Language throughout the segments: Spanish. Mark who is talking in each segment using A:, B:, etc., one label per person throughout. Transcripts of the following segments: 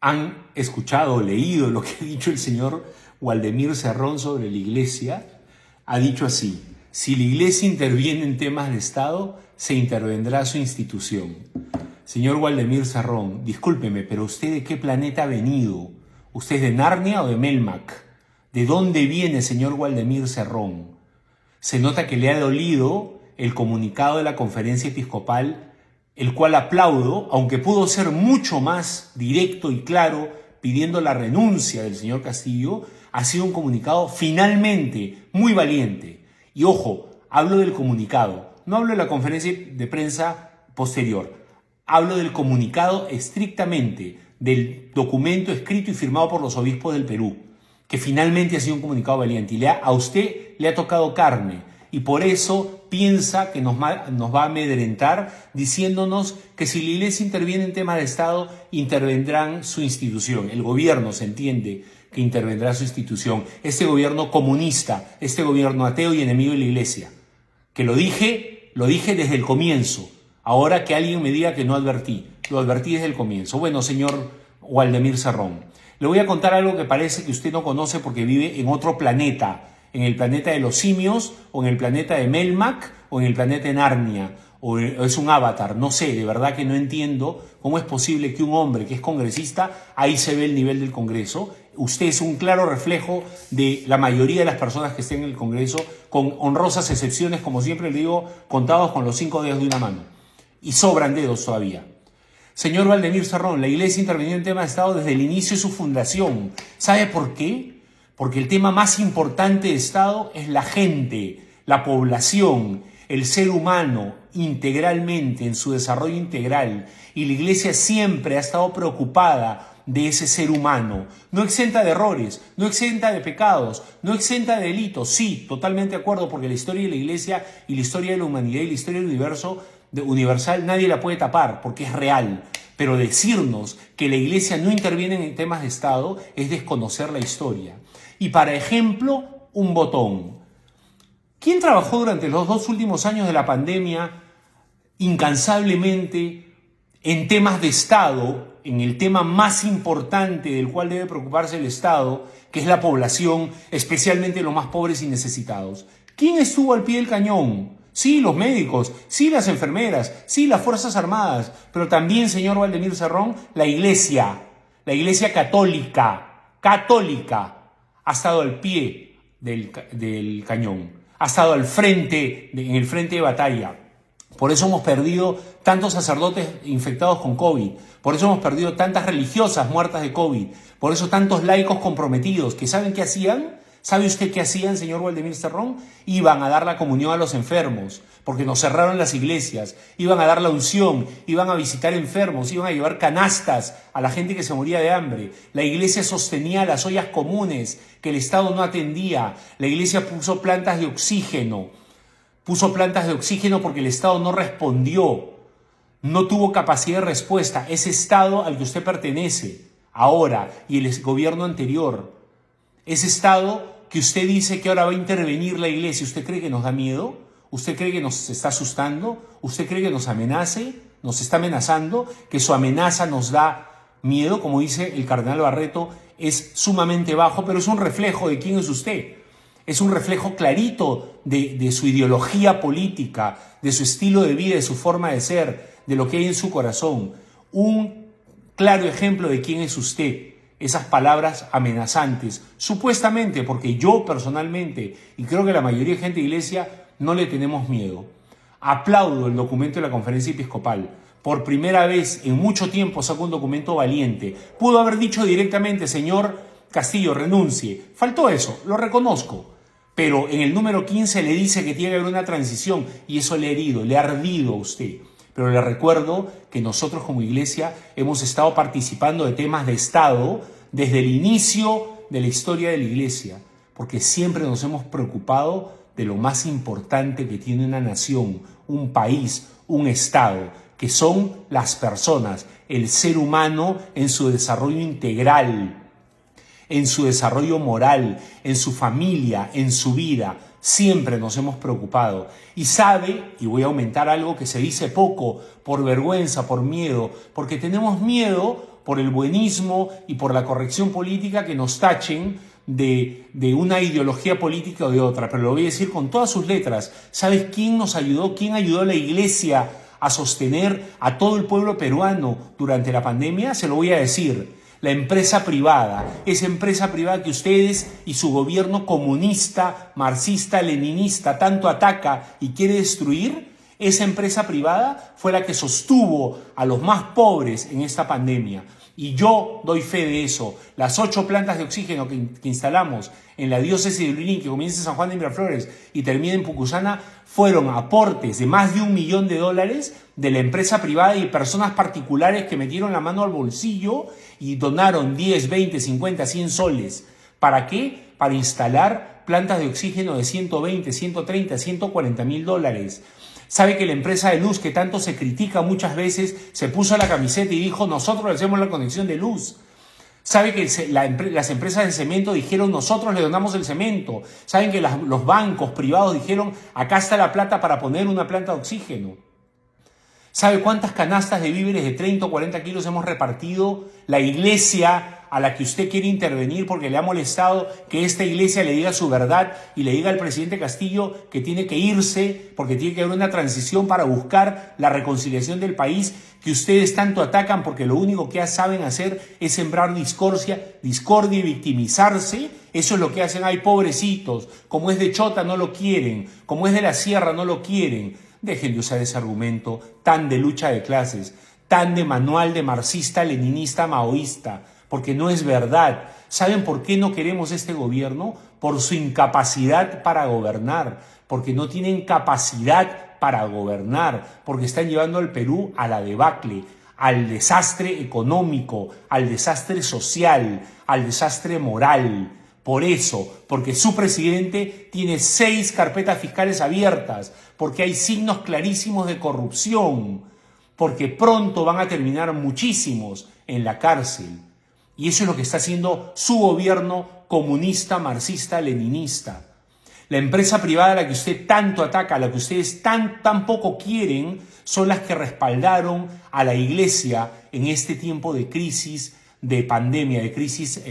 A: han escuchado o leído lo que ha dicho el señor Waldemir Cerrón sobre la Iglesia, ha dicho así: si la Iglesia interviene en temas de Estado, se intervendrá su institución. Señor Waldemir Cerrón, discúlpeme, pero ¿usted de qué planeta ha venido? ¿Usted es de Narnia o de Melmac? ¿De dónde viene, señor Waldemir Cerrón? Se nota que le ha dolido el comunicado de la Conferencia Episcopal, el cual aplaudo, aunque pudo ser mucho más directo y claro pidiendo la renuncia del señor Castillo. Ha sido un comunicado finalmente muy valiente. Y ojo, hablo del comunicado, no hablo de la conferencia de prensa posterior, hablo del comunicado estrictamente, del documento escrito y firmado por los obispos del Perú, que finalmente ha sido un comunicado valiente y a usted le ha tocado carne y por eso piensa que nos va a amedrentar diciéndonos que si la Iglesia interviene en temas de Estado, intervendrán su institución. El gobierno se entiende que intervendrá su institución. Este gobierno comunista, este gobierno ateo y enemigo de la Iglesia. Que lo dije desde el comienzo. Ahora que alguien me diga que no advertí, lo advertí desde el comienzo. Bueno, señor Waldemir Cerrón, le voy a contar algo que parece que usted no conoce porque vive en otro planeta, en el planeta de los simios, o en el planeta de Melmac, o en el planeta de Narnia, o es un avatar, no sé, de verdad que no entiendo cómo es posible que un hombre que es congresista, ahí se ve el nivel del Congreso. Usted es un claro reflejo de la mayoría de las personas que estén en el Congreso, con honrosas excepciones, como siempre le digo, contados con los 5 dedos de una mano. Y sobran dedos todavía. Señor Waldemir Cerrón, la Iglesia intervenió en temas de Estado desde el inicio de su fundación. ¿Sabe por qué? Porque el tema más importante de Estado es la gente, la población, el ser humano integralmente, en su desarrollo integral. Y la Iglesia siempre ha estado preocupada de ese ser humano, no exenta de errores, no exenta de pecados, no exenta de delitos. Sí, totalmente de acuerdo, porque la historia de la Iglesia y la historia de la humanidad y la historia del universo universal nadie la puede tapar porque es real. Pero decirnos que la Iglesia no interviene en temas de Estado es desconocer la historia. Y para ejemplo, un botón. ¿Quién trabajó durante los 2 últimos años de la pandemia incansablemente en temas de Estado, en el tema más importante del cual debe preocuparse el Estado, que es la población, especialmente los más pobres y necesitados? ¿Quién estuvo al pie del cañón? Sí, los médicos, sí, las enfermeras, sí, las Fuerzas Armadas, pero también, señor Waldemir Cerrón, la Iglesia católica, ha estado al pie del cañón, ha estado al frente, en el frente de batalla. Por eso hemos perdido tantos sacerdotes infectados con COVID, por eso hemos perdido tantas religiosas muertas de COVID, por eso tantos laicos comprometidos, que ¿saben qué hacían? ¿Sabe usted qué hacían, señor Waldemir Cerrón? Iban a dar la comunión a los enfermos, porque nos cerraron las iglesias, iban a dar la unción, iban a visitar enfermos, iban a llevar canastas a la gente que se moría de hambre. La iglesia sostenía las ollas comunes que el Estado no atendía. La iglesia puso plantas de oxígeno porque el Estado no respondió, no tuvo capacidad de respuesta. Ese Estado al que usted pertenece ahora y el gobierno anterior, ese Estado que usted dice que ahora va a intervenir la Iglesia, ¿usted cree que nos da miedo? ¿Usted cree que nos está asustando? ¿Usted cree que nos está amenazando? ¿Que su amenaza nos da miedo? Como dice el cardenal Barreto, es sumamente bajo, pero es un reflejo de quién es usted. Es un reflejo clarito de su ideología política, de su estilo de vida, de su forma de ser, de lo que hay en su corazón. Un claro ejemplo de quién es usted. Esas palabras amenazantes, supuestamente, porque yo personalmente, y creo que la mayoría de gente de Iglesia, no le tenemos miedo. Aplaudo el documento de la Conferencia Episcopal. Por primera vez en mucho tiempo sacó un documento valiente. Pudo haber dicho directamente, señor Castillo, renuncie. Faltó eso, lo reconozco. Pero en el número 15 le dice que tiene que haber una transición y eso le ha herido, le ha ardido a usted. Pero le recuerdo que nosotros como Iglesia hemos estado participando de temas de Estado desde el inicio de la historia de la Iglesia, porque siempre nos hemos preocupado de lo más importante que tiene una nación, un país, un Estado, que son las personas, el ser humano en su desarrollo integral, en su desarrollo moral, en su familia, en su vida. Siempre nos hemos preocupado. Y sabe, y voy a aumentar algo que se dice poco, por vergüenza, por miedo, porque tenemos miedo por el buenismo y por la corrección política que nos tachen de una ideología política o de otra, pero lo voy a decir con todas sus letras. ¿Sabes quién nos ayudó? ¿Quién ayudó a la iglesia a sostener a todo el pueblo peruano durante la pandemia? Se lo voy a decir. La empresa privada, esa empresa privada que ustedes y su gobierno comunista, marxista, leninista tanto ataca y quiere destruir, esa empresa privada fue la que sostuvo a los más pobres en esta pandemia. Y yo doy fe de eso. Las 8 plantas de oxígeno que instalamos en la diócesis de Lurín, que comienza en San Juan de Miraflores y termina en Pucusana, fueron aportes de más de $1 millón de la empresa privada y personas particulares que metieron la mano al bolsillo y donaron 10, 20, 50, 100 soles. ¿Para qué? Para instalar plantas de oxígeno de 120, 130, 140 mil dólares. Sabe que la empresa de luz que tanto se critica muchas veces se puso la camiseta y dijo: nosotros le hacemos la conexión de luz. Sabe que las empresas de cemento dijeron: nosotros le donamos el cemento. Saben que los bancos privados dijeron: acá está la plata para poner una planta de oxígeno. ¿Sabe cuántas canastas de víveres de 30 o 40 kilos hemos repartido? La iglesia a la que usted quiere intervenir porque le ha molestado que esta iglesia le diga su verdad y le diga al presidente Castillo que tiene que irse porque tiene que haber una transición para buscar la reconciliación del país, que ustedes tanto atacan porque lo único que saben hacer es sembrar discordia y victimizarse. Eso es lo que hacen. Ay, pobrecitos, como es de Chota no lo quieren, como es de la Sierra no lo quieren. Dejen de usar ese argumento tan de lucha de clases, tan de manual de marxista, leninista, maoísta, porque no es verdad. ¿Saben por qué no queremos este gobierno? Por su incapacidad para gobernar, porque no tienen capacidad para gobernar, porque están llevando al Perú a la debacle, al desastre económico, al desastre social, al desastre moral. Por eso, porque su presidente tiene 6 carpetas fiscales abiertas, porque hay signos clarísimos de corrupción, porque pronto van a terminar muchísimos en la cárcel. Y eso es lo que está haciendo su gobierno comunista, marxista, leninista. La empresa privada a la que usted tanto ataca, a la que ustedes tan poco quieren, son las que respaldaron a la iglesia en este tiempo de crisis, de pandemia, de crisis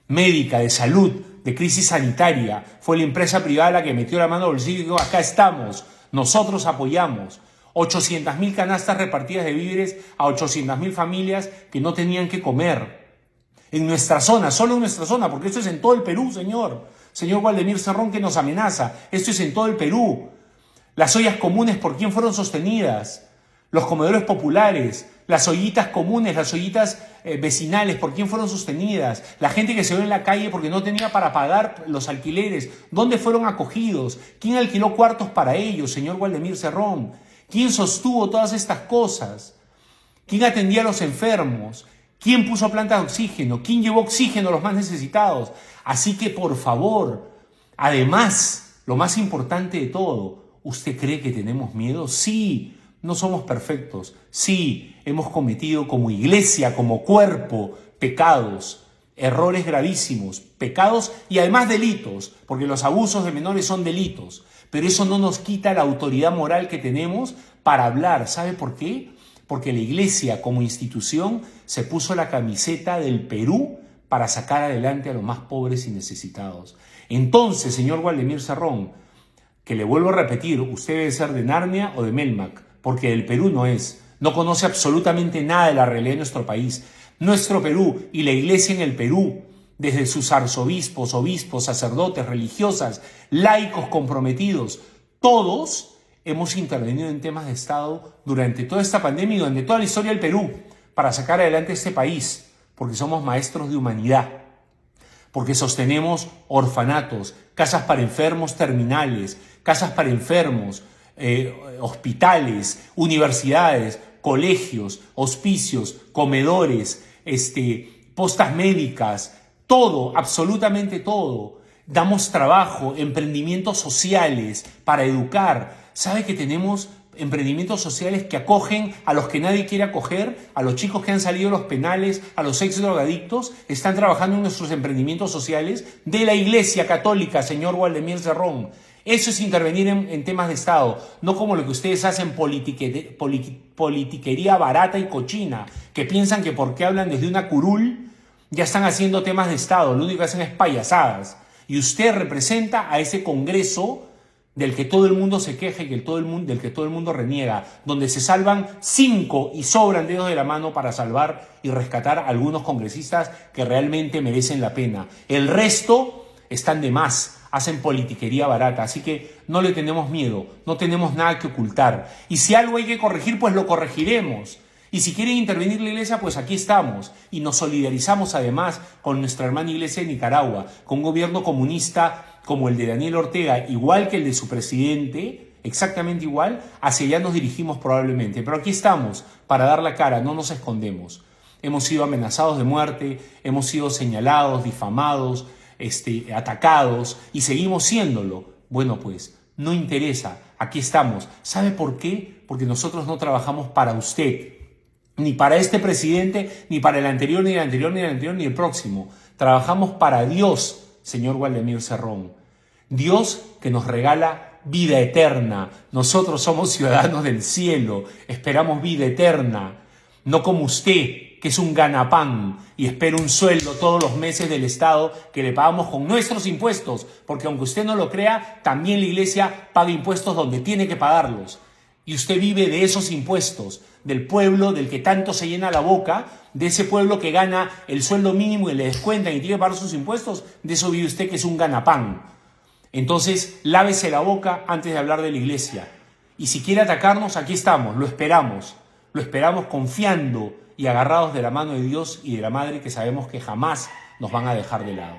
A: médica, de salud, de crisis sanitaria. Fue la empresa privada la que metió la mano al bolsillo y dijo: acá estamos, nosotros apoyamos. 800.000 canastas repartidas de víveres a 800.000 familias que no tenían que comer. En nuestra zona, solo en nuestra zona, porque esto es en todo el Perú, señor Waldemir Cerrón, que nos amenaza. Esto es en todo el Perú. Las ollas comunes, ¿por quién fueron sostenidas? Los comedores populares, las ollitas comunes, las ollitas vecinales, ¿por quién fueron sostenidas? La gente que se ve en la calle porque no tenía para pagar los alquileres, ¿dónde fueron acogidos? ¿Quién alquiló cuartos para ellos, señor Waldemir Cerrón? ¿Quién sostuvo todas estas cosas? ¿Quién atendía a los enfermos? ¿Quién puso plantas de oxígeno? ¿Quién llevó oxígeno a los más necesitados? Así que, por favor, además, lo más importante de todo, ¿usted cree que tenemos miedo? Sí, no somos perfectos. Sí, hemos cometido como iglesia, como cuerpo, pecados, errores gravísimos, pecados y además delitos, porque los abusos de menores son delitos. Pero eso no nos quita la autoridad moral que tenemos para hablar. ¿Sabe por qué? Porque la iglesia como institución se puso la camiseta del Perú para sacar adelante a los más pobres y necesitados. Entonces, señor Waldemir Cerrón, que le vuelvo a repetir, usted debe ser de Narnia o de Melmac, porque del Perú no es. No conoce absolutamente nada de la realidad de nuestro país. Nuestro Perú y la iglesia en el Perú, desde sus arzobispos, obispos, sacerdotes, religiosas, laicos comprometidos, todos hemos intervenido en temas de Estado durante toda esta pandemia y durante toda la historia del Perú para sacar adelante este país, porque somos maestros de humanidad, porque sostenemos orfanatos, casas para enfermos terminales, casas para enfermos, hospitales, universidades, colegios, hospicios, comedores, postas médicas, todo, absolutamente todo. Damos trabajo, emprendimientos sociales para educar. ¿Sabe que tenemos emprendimientos sociales que acogen a los que nadie quiere acoger? A los chicos que han salido de los penales, a los ex drogadictos, están trabajando en nuestros emprendimientos sociales de la Iglesia Católica, señor Waldemir Cerrón. Eso es intervenir en temas de Estado, no como lo que ustedes hacen politiquería barata y cochina, que piensan que porque hablan desde una curul ya están haciendo temas de Estado, lo único que hacen es payasadas. Y usted representa a ese Congreso del que todo el mundo se queja y del que todo el mundo reniega, donde se salvan 5 y sobran dedos de la mano para salvar y rescatar a algunos congresistas que realmente merecen la pena. El resto están de más, hacen politiquería barata, así que no le tenemos miedo, no tenemos nada que ocultar. Y si algo hay que corregir, pues lo corregiremos. Y si quieren intervenir la iglesia, pues aquí estamos. Y nos solidarizamos además con nuestra hermana iglesia de Nicaragua, con un gobierno comunista como el de Daniel Ortega, igual que el de su presidente, exactamente igual, hacia allá nos dirigimos probablemente. Pero aquí estamos para dar la cara, no nos escondemos. Hemos sido amenazados de muerte, hemos sido señalados, difamados, atacados y seguimos siéndolo. Bueno, pues no interesa, aquí estamos. ¿Sabe por qué? Porque nosotros no trabajamos para usted, ni para este presidente, ni para el anterior, ni el anterior, ni el anterior, ni el próximo. Trabajamos para Dios, señor Waldemir Cerrón. Dios que nos regala vida eterna. Nosotros somos ciudadanos del cielo, esperamos vida eterna. No como usted, que es un ganapán y espera un sueldo todos los meses del Estado que le pagamos con nuestros impuestos, porque aunque usted no lo crea, también la iglesia paga impuestos donde tiene que pagarlos. Y usted vive de esos impuestos, del pueblo del que tanto se llena la boca, de ese pueblo que gana el sueldo mínimo y le descuentan y tiene que pagar sus impuestos, de eso vive usted, que es un ganapán. Entonces, lávese la boca antes de hablar de la iglesia. Y si quiere atacarnos, aquí estamos, lo esperamos confiando y agarrados de la mano de Dios y de la Madre, que sabemos que jamás nos van a dejar de lado.